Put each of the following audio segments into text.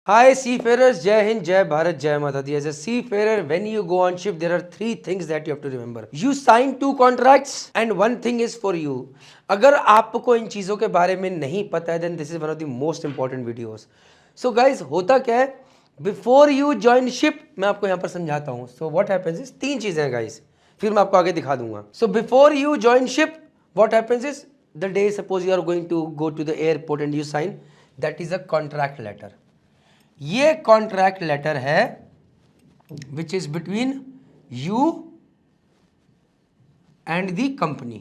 Hi seafarers, Jai Hind, Jai Bharat, Jai Mata Di. As a seafarer, when you go on ship, there are three things that you have to remember. You sign two contracts and one thing is for you. अगर आपको इन चीज़ों के बारे में नहीं पता है, then this is one of the most important videos. So guys, होता क्या है? Before you join ship, मैं आपको यहाँ पर समझाता हूँ. So what happens is तीन चीज़ें हैं guys. फिर मैं आपको आगे दिखा दूंगा. So before you join ship, what happens is the day suppose you are going to go to the airport and you sign, that is a contract letter. ये कॉन्ट्रैक्ट लेटर है which is between you and the company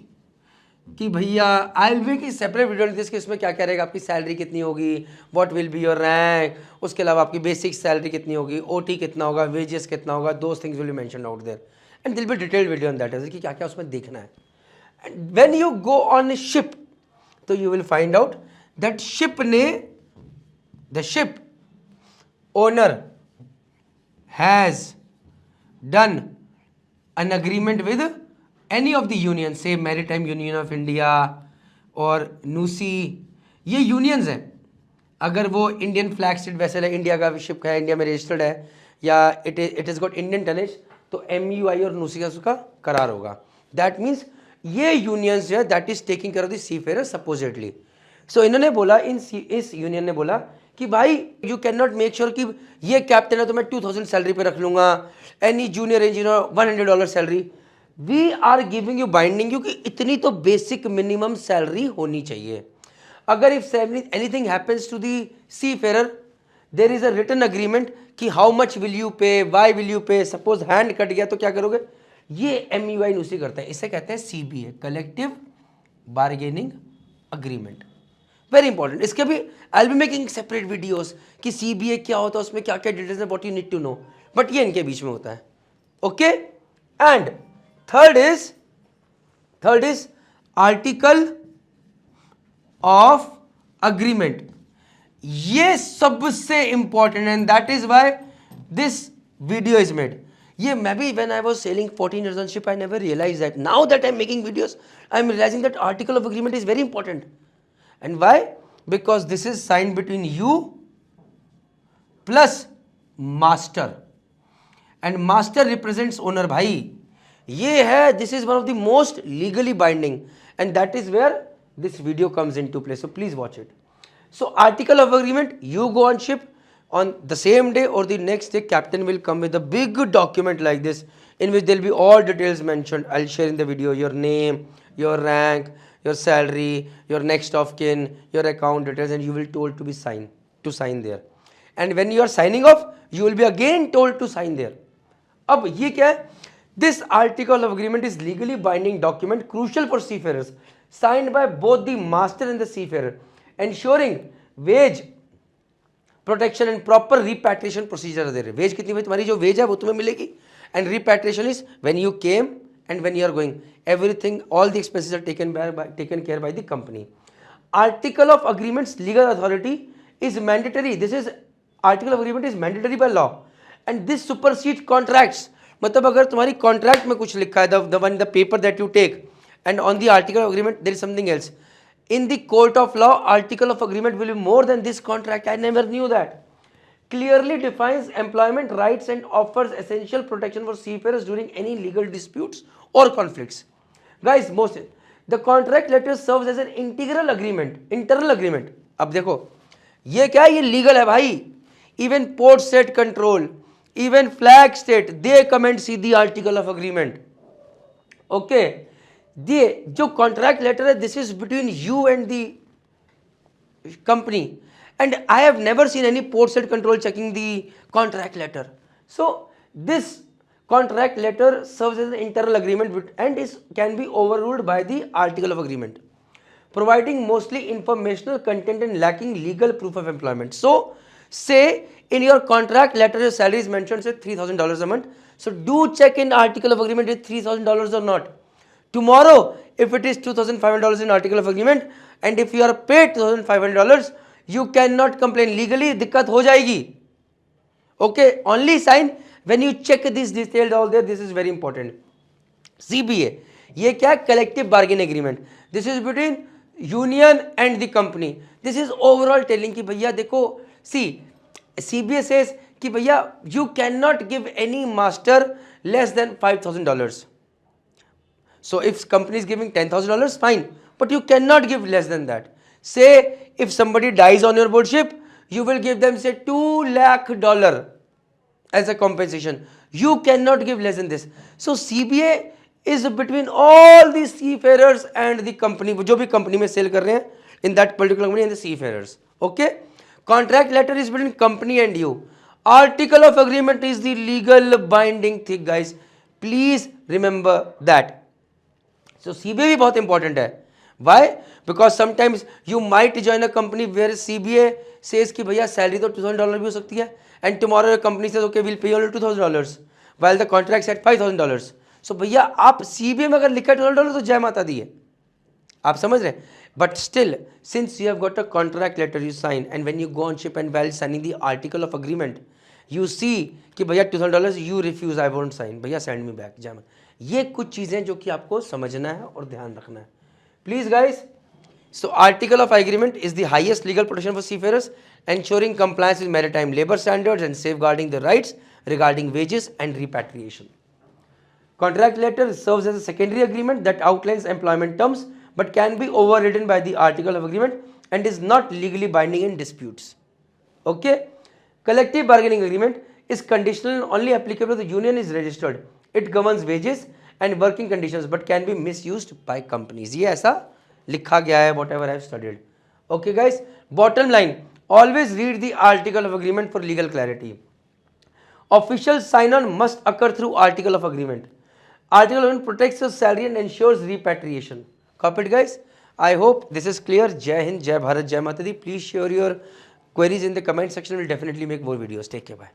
कि भैया I will की separate video कि इसमें क्या क्या रहेगा, आपकी सैलरी कितनी होगी, what will be your rank, उसके अलावा आपकी बेसिक सैलरी कितनी होगी, ओटी कितना होगा, वेजेस कितना होगा, those things will be mentioned out there and will be detailed video on that कि क्या क्या उसमें देखना है. And when you go on ship तो you will find out that ship ने the ship owner has done an agreement with any of the unions, say Maritime Union of India or NUSI. ये unions हैं. अगर वो Indian flag state vessel है, India का ship का है, India में रजिस्टर्ड है या it is got Indian tonnage, तो MUI और NUSI का उसका करार होगा. दैट मीन्स ये यूनियंस जो है that is taking care of the seafarer supposedly. So इन्होंने बोला, इस यूनियन ने बोला कि भाई you can not make sure कि ये कैप्टन है तो मैं 2000 सैलरी पे रख लूंगा, any junior engineer $100 salary. We are giving you, binding you कि इतनी तो बेसिक मिनिमम सैलरी होनी चाहिए. अगर if anything happens to the seafarer, there is a written agreement कि how much will you pay, why will you pay. Suppose hand cut गया तो क्या करोगे, ये MUI नुसी करता है. इसे कहते हैं CBA, collective bargaining agreement. Very important. इसके भी आई बी मेकिंग सेपरेट वीडियोस कि CBA क्या होता है, उसमें क्या क्या डिटेल्स है, what you need to know, but ये इनके बीच में होता है. Okay. And third is article of agreement. ये सबसे important and that is why this video is made. ये मैं भी when I was sailing 14 years on ship, I never realized that. Now that I'm making videos, I'm realizing that article of agreement is very important. And why? Because this is signed between you plus master, and master represents owner. भाई ये है, this is one of the most legally binding, and that is where this video comes into play. So please watch it. So article of agreement, you go on ship, on the same day or the next day captain will come with a big document like this in which there will be all details mentioned. I'll share in the video your name, your rank, your salary, your next of kin, your account details, and you will told to be sign there. And when you are signing off, you will be again told to sign there. अब ये क्या है? This article of agreement is legally binding document crucial for seafarers, signed by both the master and the seafarer, ensuring wage protection and proper repatriation procedure दे रहे. Wage कितनी भाई, तुम्हारी जो वेज है वो तुम्हें मिलेगी. And repatriation is when you came and when you are going, everything, all the expenses are taken care by the company. Article of agreements legal authority is mandatory. This is article of agreement is mandatory by law and this supersede contracts. मतलब अगर तुम्हारी contract में कुछ लिखा है, the paper that you take, and on the article of agreement there is something else. In the court of law, article of agreement will be more than this contract. I never knew that. Clearly defines employment rights and offers essential protection for seafarers during any legal disputes or conflicts. Guys, the contract letter serves as an internal agreement. अब देखो ये क्या है, ये legal है भाई. Even port state control, even flag state, they come and see the article of agreement. Okay. जो contract letter है, this is between you and the company, and I have never seen any port state control checking the contract letter. So this contract letter serves as an internal agreement and is can be overruled by the article of agreement, providing mostly informational content and lacking legal proof of employment. So say in your contract letter your salary is mentioned, say $3,000 a month. So do check in article of agreement is $3,000 or not. Tomorrow, if it is $2,500 in article of agreement, and if you are paid $2,500, you cannot complain. Legally, दिक्कत हो जाएगी. Okay, only sign when you check this detailed all there. This is very important. CBA, ये क्या है? Collective bargaining agreement. This is between union and the company. This is overall telling कि भैया देखो, see, CBA says कि भैया you cannot give any master less than $5,000. So if company is giving $10,000, fine, but you cannot give less than that. Say if somebody dies on your board ship, you will give them say $2 lakh as a compensation. You cannot give less than this. So CBA is between all the seafarers and the company, जो भी company में sell कर रहे हैं, in that particular company and the seafarers. Okay? Contract letter is between company and you. Article of agreement is the legal binding thing, guys. Please remember that. So CBA भी बहुत important है. Why? Because sometimes you might join a company where CBA says कि भैया salary तो $2,000 भी हो सकती है, and tomorrow a company says okay we'll pay you only $2,000 while the contract said $5,000. So भैया आप CBA में अगर लिखा है $2,000 तो जय माता दी है, आप समझ रहे हैं. But still, since you have got a contract letter you sign, and when you go on ship and while signing the article of agreement, you see कि भैया $2,000 you refuse, I won't sign, भैया send me back, जय माता. ये कुछ चीज़ें जो कि आपको समझना है और ध्यान रखना है. Please guys, so article of agreement is the highest legal protection for seafarers, ensuring compliance with maritime labor standards and safeguarding the rights regarding wages and repatriation. Contract letter serves as a secondary agreement that outlines employment terms but can be overridden by the article of agreement and is not legally binding in disputes. Okay? Collective bargaining agreement is conditional and only applicable if the union is registered. It governs wages and working conditions but can be misused by companies. ये ऐसा लिखा गया है, whatever I have studied. Okay guys, bottom line, always read the article of agreement for legal clarity. Official sign-on must occur through article of agreement. Article of agreement protects your salary and ensures repatriation. Copy it guys. I hope this is clear. Jai Hind, Jai Bharat, Jai Mata Di. Please share your queries in the comment section. We'll definitely make more videos. Take care. Bye.